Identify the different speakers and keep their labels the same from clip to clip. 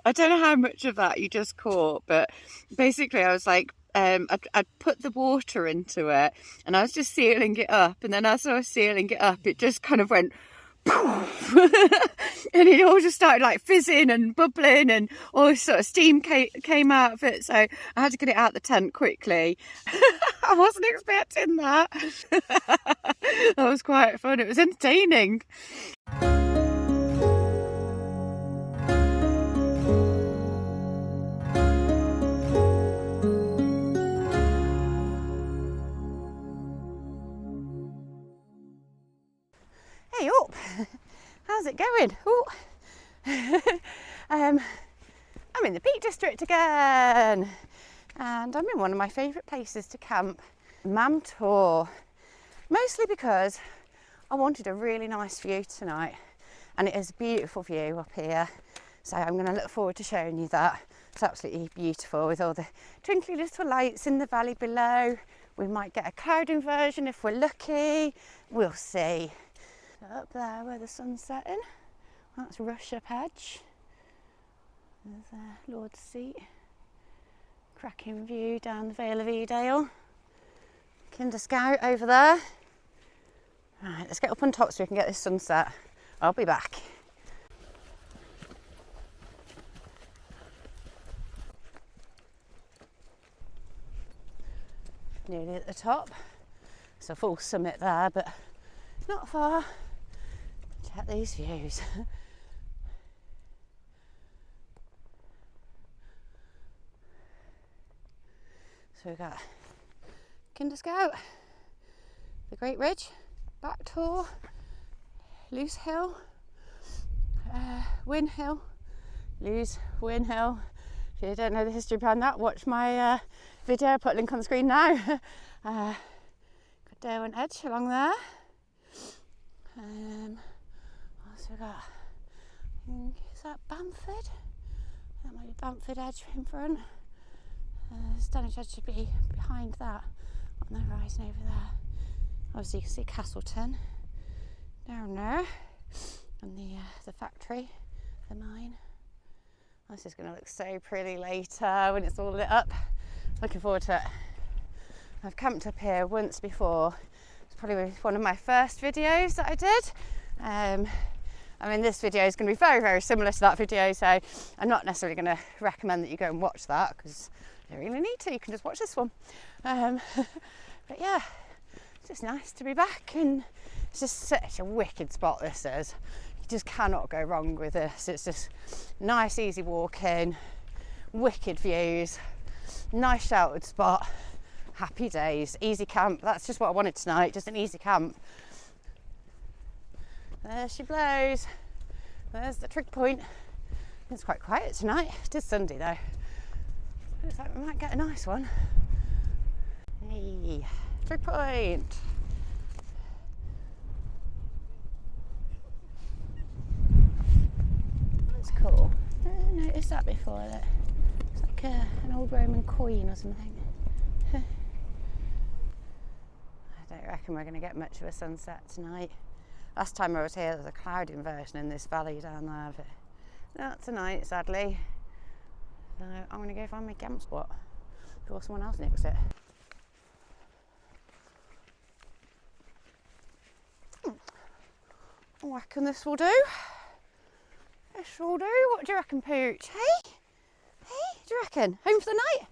Speaker 1: I don't know how much of that you just caught, but basically I was like, I'd put the water into it and I was just sealing it up, and then as I was sealing it up, it just kind of went poof, and it all just started like fizzing and bubbling, and all this sort of steam came out of it, so I had to get it out the tent quickly. I wasn't expecting that. That was quite fun. It was entertaining. Hey up, how's it going? I'm in the Peak District again, and I'm in one of my favourite places to camp, Errrmmm Tor, mostly because I wanted a really nice view tonight, and it is a beautiful view up here, so I'm going to look forward to showing you that. It's absolutely beautiful with all the twinkly little lights in the valley below. We might get a cloud inversion if we're lucky, we'll see. Up there where the sun's setting, that's Rushup Edge. There's Lord's Seat. Cracking view down the Vale of Edale. Kinder Scout over there. Right, let's get up on top so we can get this sunset. I'll be back. Nearly at the top. It's a full summit there, but not far. Check these views. So we've got Kinder Scout, the Great Ridge, Back Tor, Loose Hill, Win Hill, Lose Win Hill. If you don't know the history behind that, watch my video. I'll put a link on the screen now. Got Derwent Edge along there. What else we got? Is that Bamford? That might be Bamford Edge in front. Stanage Edge should be behind that on the horizon over there. Obviously you can see Castleton down there, and the factory, the mine. This is going to look so pretty later when it's all lit up. Looking forward to it. I've camped up here once before. It's probably one of my first videos that I did. I mean, this video is going to be very, very similar to that video, so I'm not necessarily going to recommend that you go and watch that, because you don't really need to. You can just watch this one. But yeah, it's just nice to be back, and it's just such a wicked spot this is. You just cannot go wrong with this. It's just nice, easy walking, wicked views, nice sheltered spot, happy days, easy camp. That's just what I wanted tonight, just an easy camp. There she blows. There's the trig point. It's quite quiet tonight. It is Sunday though. Looks like we might get a nice one. Hey, trig point. That's cool. I didn't notice that before. That it's like an old Roman coin or something. I don't reckon we're going to get much of a sunset tonight. Last time I was here, there was a cloud inversion in this valley down there, but not tonight, sadly. So I'm going to go find my camp spot before someone else nicks it. I reckon this will do. This will do. What do you reckon, Pooch? Hey? Hey? Do you reckon? Home for the night?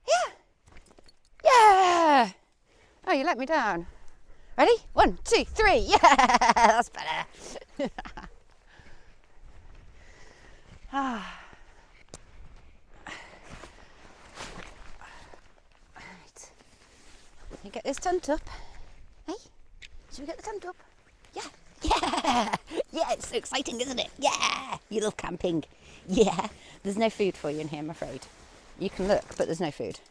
Speaker 1: Yeah? Yeah! Oh, you let me down. Ready? 1, 2, 3. Yeah, that's better. Ah. Right. You get this tent up. Hey? Should we get the tent up? Yeah. Yeah. Yeah, it's so exciting, isn't it? Yeah. You love camping. Yeah. There's no food for you in here, I'm afraid. You can look, but there's no food.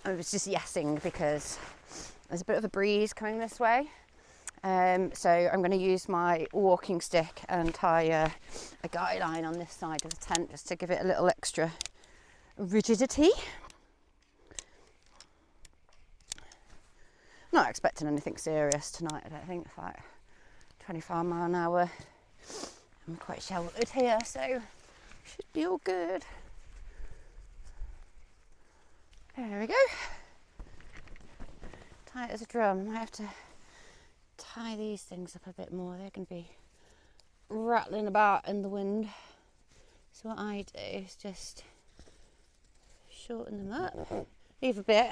Speaker 1: I was just yesing because there's a bit of a breeze coming this way, so I'm going to use my walking stick and tie a guy line on this side of the tent just to give it a little extra rigidity. Not expecting anything serious tonight, I don't think. It's like 25 mile an hour I'm quite sheltered here, so should be all good. There we go. Tight as a drum. I have to tie these things up a bit more. They're going to be rattling about in the wind. So what I do is just shorten them up, leave a bit,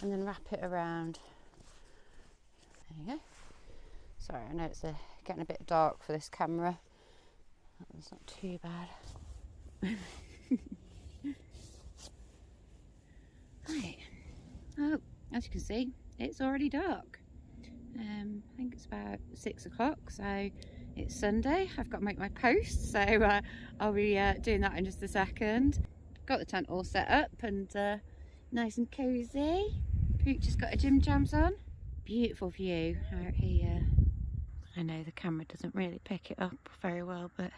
Speaker 1: and then wrap it around. There you go. Sorry, I know it's getting a bit dark for this camera. That one's not too bad. Right. Oh, as you can see, it's already dark. I think it's about 6 o'clock, so it's Sunday. I've got to make my post, so I'll be doing that in just a second. Got the tent all set up and nice and cosy. Pooch has got her gym jams on. Beautiful view out here. I know the camera doesn't really pick it up very well, but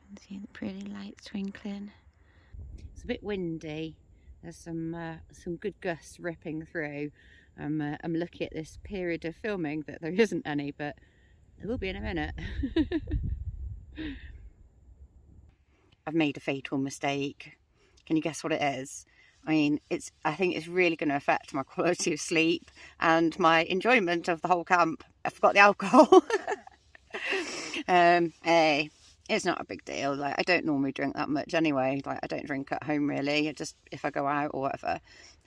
Speaker 1: you can see the pretty lights twinkling. It's a bit windy. There's some good gusts ripping through. I'm looking at this period of filming that there isn't any, but there will be in a minute. I've made a fatal mistake. Can you guess what it is? I mean, I think it's really going to affect my quality of sleep and my enjoyment of the whole camp. I forgot the alcohol. Hey, it's not a big deal. Like, I don't normally drink that much anyway. Like, I don't drink at home really. Just if I go out or whatever.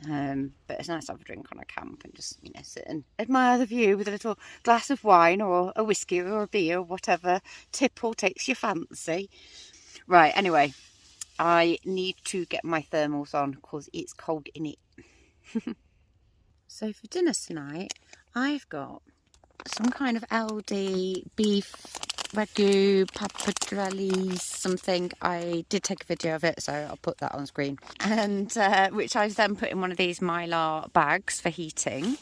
Speaker 1: But it's nice to have a drink on a camp and just, you know, sit and admire the view with a little glass of wine or a whiskey or a beer or whatever tipple takes your fancy. Right, anyway, I need to get my thermals on because it's cold in it. So for dinner tonight, I've got some kind of LD beef ragu pappardelle something. I did take a video of it, so I'll put that on screen, and which I've then put in one of these mylar bags for heating.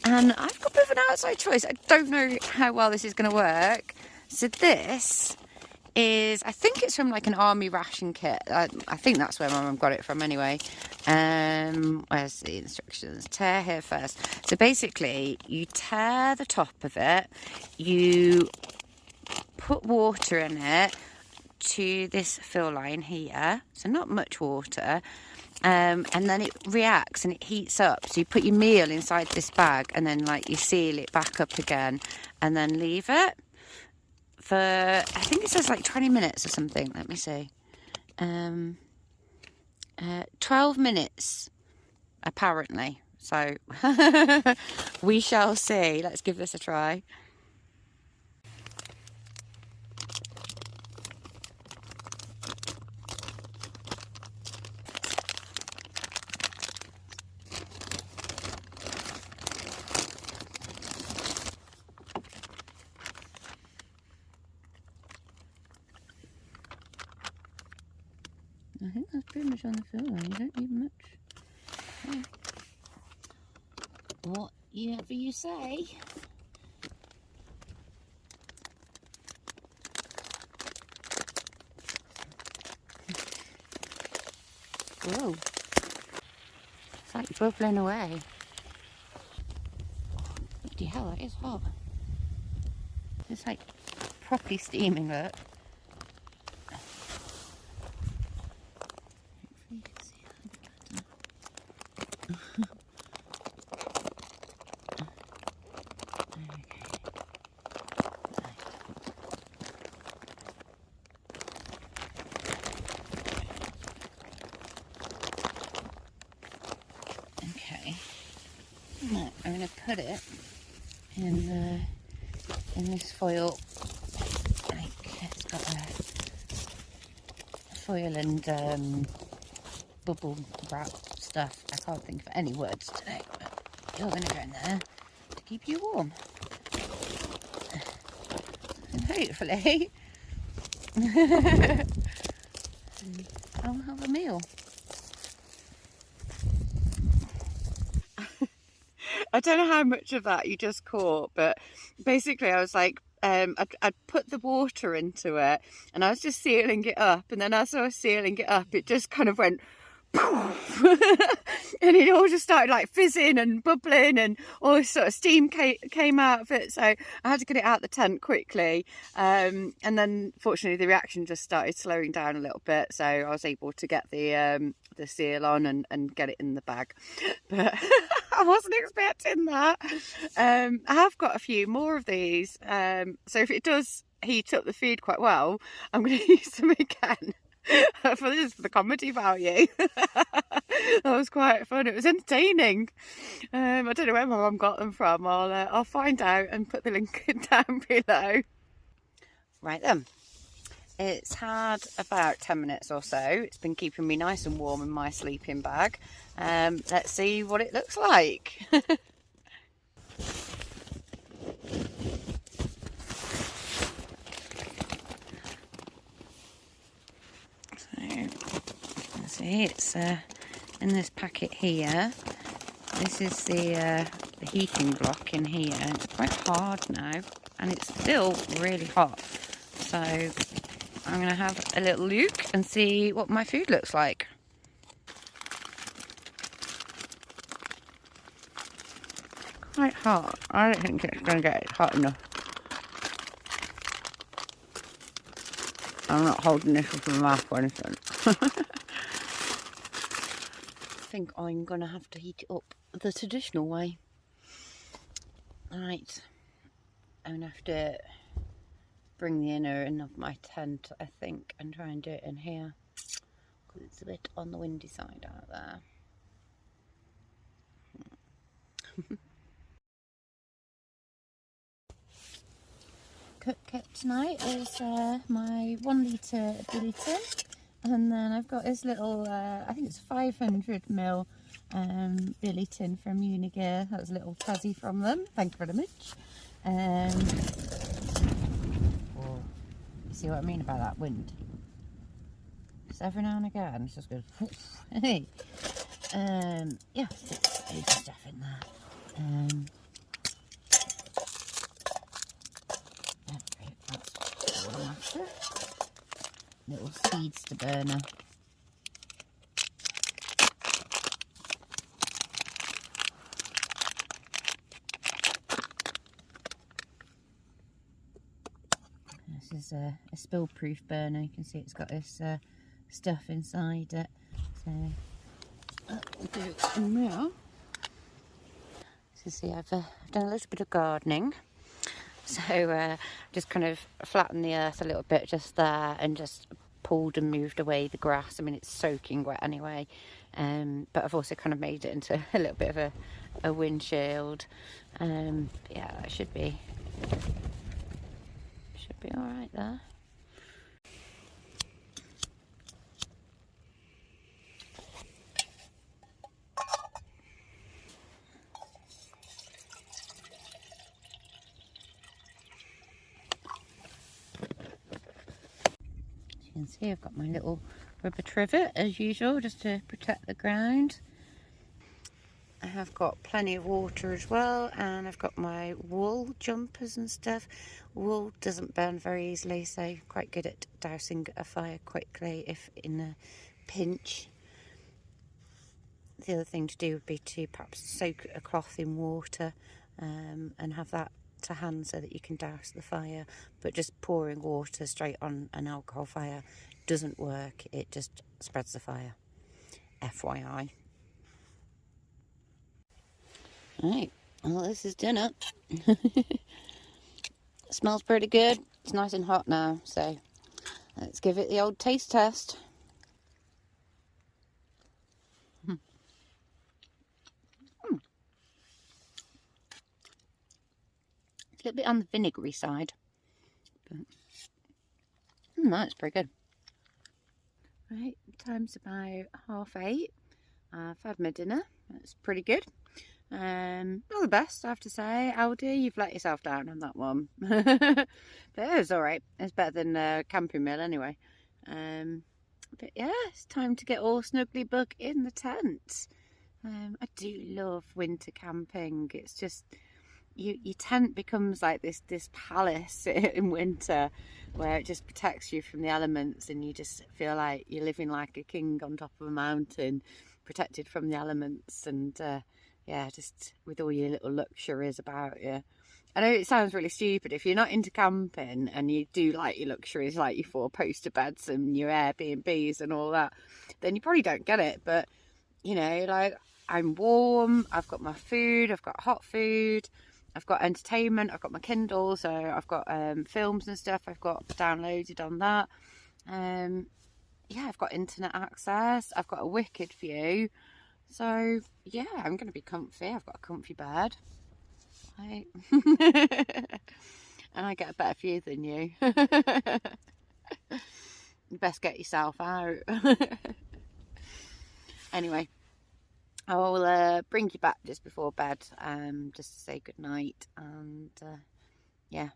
Speaker 1: And I've got a bit of an outside choice. I don't know how well this is going to work. So this is, I think it's from like an army ration kit. I think that's where my mum got it from anyway. Where's the instructions? Tear here first. So basically you tear the top of it, you put water in it to this fill line here, so not much water, and then it reacts and it heats up. So you put your meal inside this bag and then like you seal it back up again and then leave it for, I think it says like 20 minutes or something. Let me see. 12 minutes apparently. So we shall see. Let's give this a try. I think that's pretty much on the fill line. You don't need much. Yeah. Whatever you say. Whoa. It's like bubbling away. Bloody hell, that is hot. It's like properly steaming, look. I'm going to put it in this foil, like it's got a foil and bubble wrap stuff. I can't think of any words today, but you're going to go in there to keep you warm. And hopefully I'll have a meal. I don't know how much of that you just caught, but basically I was like, I'd put the water into it and I was just sealing it up, and then as I was sealing it up it just kind of went and it all just started like fizzing and bubbling, and all this sort of steam came out of it. So I had to get it out of the tent quickly, and then fortunately the reaction just started slowing down a little bit, so I was able to get the seal on and get it in the bag. But I wasn't expecting that. I have got a few more of these, so if it does heat up the food quite well, I'm going to use them again. For the comedy value. That was quite fun. It was entertaining. I don't know where my mum got them from. I'll find out and put the link down below. Right then, it's had about 10 minutes or so. It's been keeping me nice and warm in my sleeping bag. Let's see what it looks like. See, it's in this packet here. This is the heating block in here. It's quite hard now, and it's still really hot. So I'm going to have a little look and see what my food looks like. Quite hot. I don't think it's going to get hot enough. I'm not holding this with my mouth or anything. I think I'm going to have to heat it up the traditional way. Right, I'm going to have to bring the inner end of my tent, I think, and try and do it in here, because it's a bit on the windy side out there. Cook kit tonight is my 1 litre billy tin. And then I've got this little, I think it's 500ml billy tin from Unigear. That was a little fuzzy from them. Thank you very much. Oh, you see what I mean about that wind? Just every now and again, it's just goes. Hey, yeah, it's stuff in there. That's all I'm after. Little seeds to burner. This is a spill-proof burner. You can see it's got this stuff inside it. So I'll do it in there. So see, I've done a little bit of gardening. So just kind of flattened the earth a little bit just there, and just pulled and moved away the grass. I mean, it's soaking wet anyway, but I've also kind of made it into a little bit of a windshield. Yeah, that should be all right there. You can see I've got my little rubber trivet as usual, just to protect the ground. I have got plenty of water as well, and I've got my wool jumpers and stuff. Wool doesn't burn very easily, so quite good at dousing a fire quickly if in a pinch. The other thing to do would be to perhaps soak a cloth in water and have that to hand so that you can douse the fire. But just pouring water straight on an alcohol fire doesn't work. It just spreads the fire. FYI. Right, well, this is dinner. It smells pretty good. It's nice and hot now, so let's give it the old taste test. It's a little bit on the vinegary side, but that's pretty good. Right, time's about 8:30. I've had my dinner. That's pretty good. Not the best, I have to say. Aldi, you've let yourself down on that one. But it was alright. It's better than camping meal anyway. But yeah, it's time to get all snugly bug in the tent. I do love winter camping. It's just your tent becomes like this palace in winter, where it just protects you from the elements, and you just feel like you're living like a king on top of a mountain, protected from the elements, and yeah, just with all your little luxuries about you. I know it sounds really stupid. If you're not into camping and you do like your luxuries, like your 4-poster beds and your Airbnbs and all that, then you probably don't get it. But, you know, like, I'm warm, I've got my food, I've got hot food, I've got entertainment, I've got my Kindle, so I've got films and stuff I've got downloaded on that. Yeah, I've got internet access, I've got a wicked view. So, yeah, I'm going to be comfy. I've got a comfy bed. Right. And I get a better view than you. You best get yourself out. Anyway, I will bring you back just before bed, just to say good night, and yeah,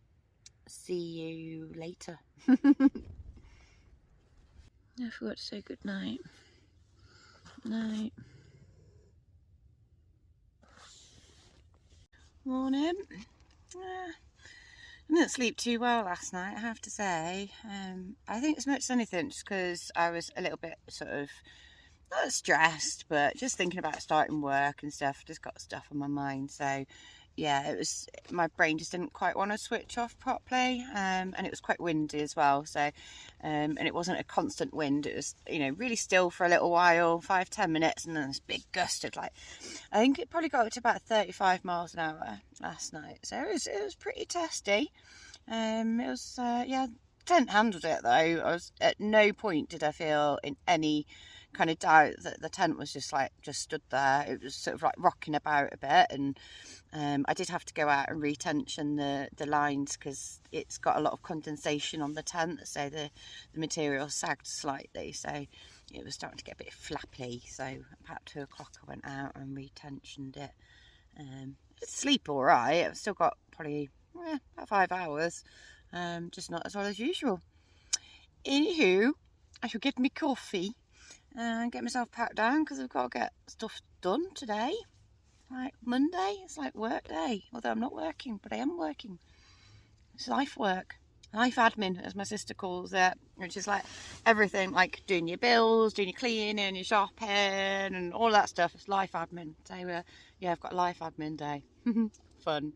Speaker 1: see you later. I forgot to say good night. Night. Morning. I didn't sleep too well last night, I have to say. I think as much as anything, just because I was a little bit sort of, not stressed, but just thinking about starting work and stuff. Just got stuff on my mind. So yeah, it was, my brain just didn't quite want to switch off properly, and it was quite windy as well. So and it wasn't a constant wind. It was, you know, really still for a little while, 5-10 minutes, and then this big gust of, like, I think it probably got up to about 35 miles an hour last night. So it was pretty testy. It was yeah, tent handled it though. I was, at no point did I feel in any kind of doubt that the tent was just stood there. It was sort of like rocking about a bit, and I did have to go out and retension the lines, because it's got a lot of condensation on the tent, so the material sagged slightly, so it was starting to get a bit flappy. So about 2 o'clock I went out and retensioned it. Sleep all right. I've still got probably about 5 hours, just not as well as usual. Anywho, I shall get me coffee and get myself packed down, because I've got to get stuff done today. Like Monday, it's like work day, although I'm not working, but I am working. It's life work, life admin, as my sister calls it, which is like everything, like doing your bills, doing your cleaning, your shopping, and all that stuff. It's life admin. So yeah, I've got a life admin day. Fun.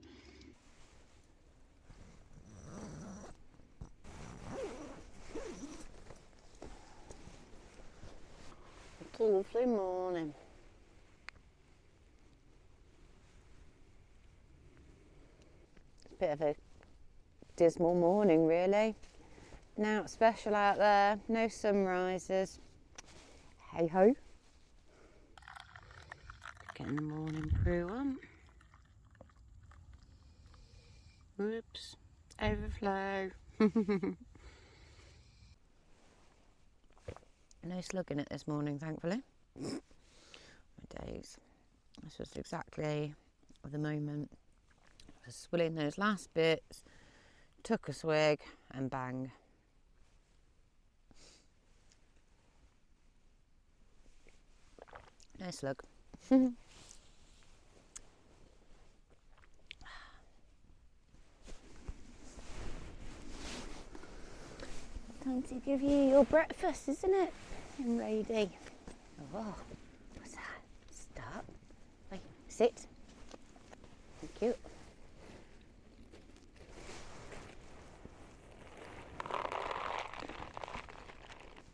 Speaker 1: It's a lovely morning. It's a bit of a dismal morning, really. Now it's special out there, no sunrises. Hey ho. Getting the morning crew on. Whoops, overflow. No slugging it this morning, thankfully. My days. This was exactly the moment. I was swilling those last bits, took a swig, and bang. No slug. Time to give you your breakfast, isn't it, young lady? Oh, what's that? Stop. Wait, sit. Thank you.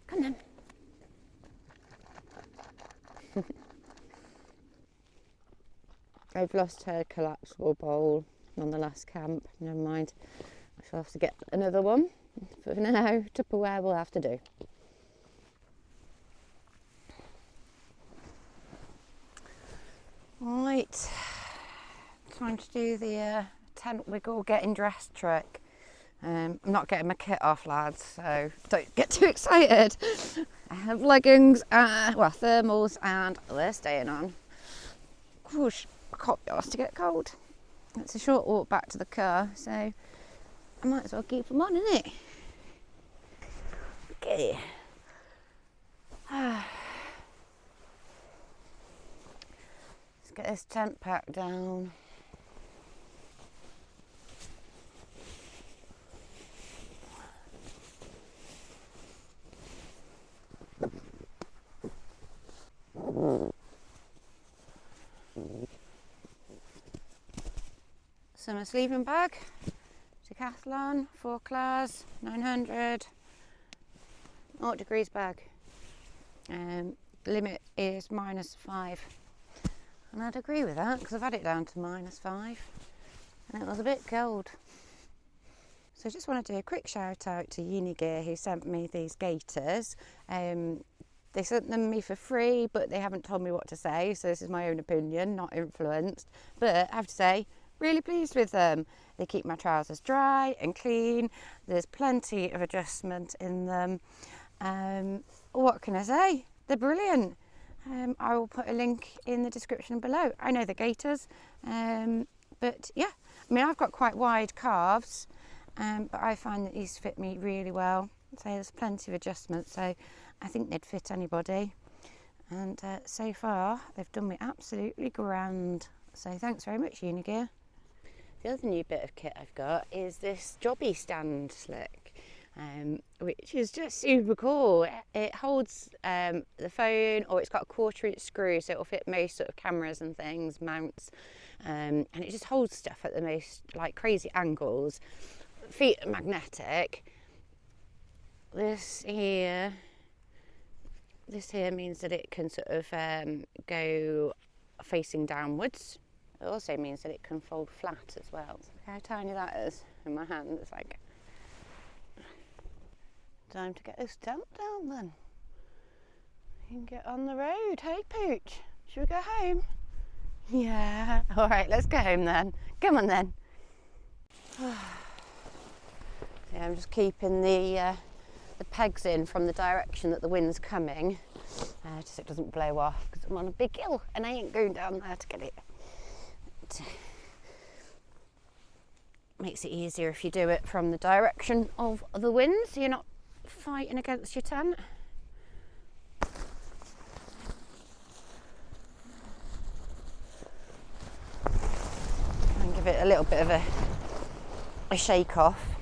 Speaker 1: Come on. I've lost her collapsible bowl on the last camp. Never mind. I shall have to get another one. For now, Tupperware will have to do. Right. Time to do the tent wiggle getting dressed trick. I'm not getting my kit off, lads, so don't get too excited. I have leggings, thermals, and they're staying on. Whoosh, I can't be asked to get cold. It's a short walk back to the car, so I might as well keep them on, innit? Okay. Let's get this tent packed down. summer sleeping bag, decathlon, 4 class, 900, 0 degrees bag. The limit is -5, and I'd agree with that because I've had it down to -5 and it was a bit cold. So I just want to do a quick shout out to Unigear who sent me these gaiters. They sent them me for free, but they haven't told me what to say, so this is my own opinion, not influenced. But I have to say, really pleased with them. They keep my trousers dry and clean. There's plenty of adjustment in them. What can I say? They're brilliant. I will put a link in the description below. I know the gaiters, but yeah, I mean, I've got quite wide calves, but I find that these fit me really well. So there's plenty of adjustment, so I think they'd fit anybody. And so far, they've done me absolutely grand. So thanks very much, Unigear. The other new bit of kit I've got is this jobby stand slick. Which is just super cool. It holds the phone, or it's got a 1/4-inch screw, so it'll fit most sort of cameras and things, mounts, and it just holds stuff at the most like crazy angles. Feet are magnetic. This here means that it can sort of go facing downwards. It also means that it can fold flat as well. So look how tiny that is in my hand. It's like, time to get this stamp down then. You can get on the road. Hey Pooch, should we go home? Yeah. All right, let's go home then. Come on then. Yeah, I'm just keeping the pegs in from the direction that the wind's coming, just so it doesn't blow off, because I'm on a big hill and I ain't going down there to get it. It makes it easier if you do it from the direction of the wind, so you're not fighting against your tent. And give it a little bit of a shake off.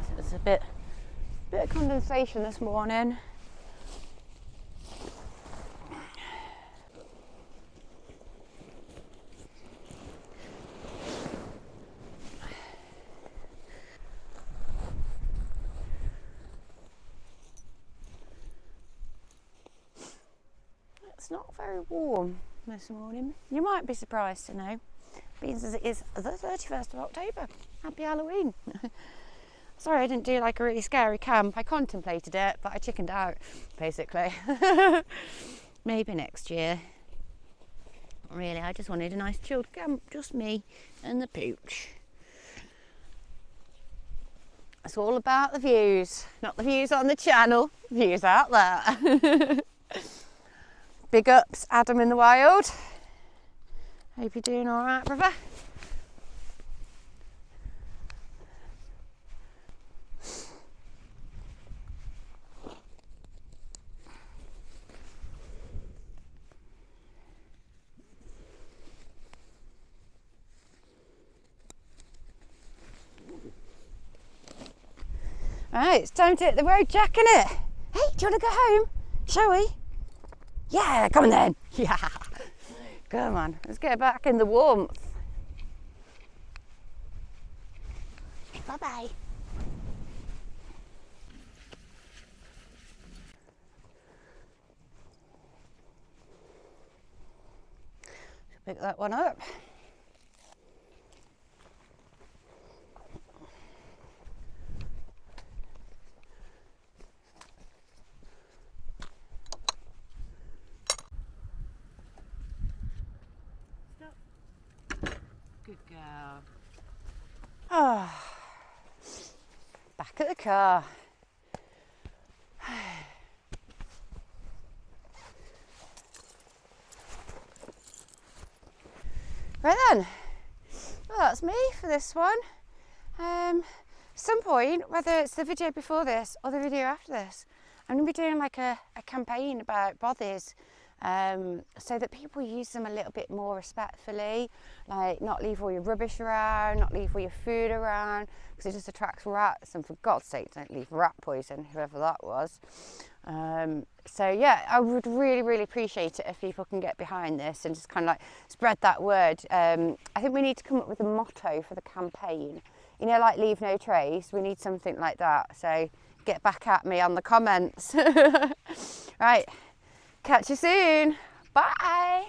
Speaker 1: So there's a bit of condensation this morning. It's not very warm this morning. You might be surprised to know, being as it is the 31st of October. Happy Halloween. Sorry I didn't do like a really scary camp. I contemplated it, but I chickened out, basically. Maybe next year. Really, I just wanted a nice chilled camp, just me and the Pooch. It's all about the views, not the views on the channel, views out there. Big ups, Adam in the wild. Hope you're doing all right, brother. Right, it's time to hit the road, Jack, innit? Hey, do you want to go home? Shall we? Yeah, come on then. Yeah. Come on, let's get back in the warmth. Bye-bye. Pick that one up. Good girl. Oh, back at the car. Right then, well, that's me for this one. Some point, whether it's the video before this or the video after this, I'm going to be doing like a campaign about bothies. so that people use them a little bit more respectfully, like not leave all your rubbish around, not leave all your food around, because it just attracts rats, and for God's sake don't leave rat poison, whoever that was. So yeah, I would really appreciate it if people can get behind this and just kind of like spread that word. I think we need to come up with a motto for the campaign, you know, like leave no trace. We need something like that, so get back at me on the comments. Right, catch you soon, bye.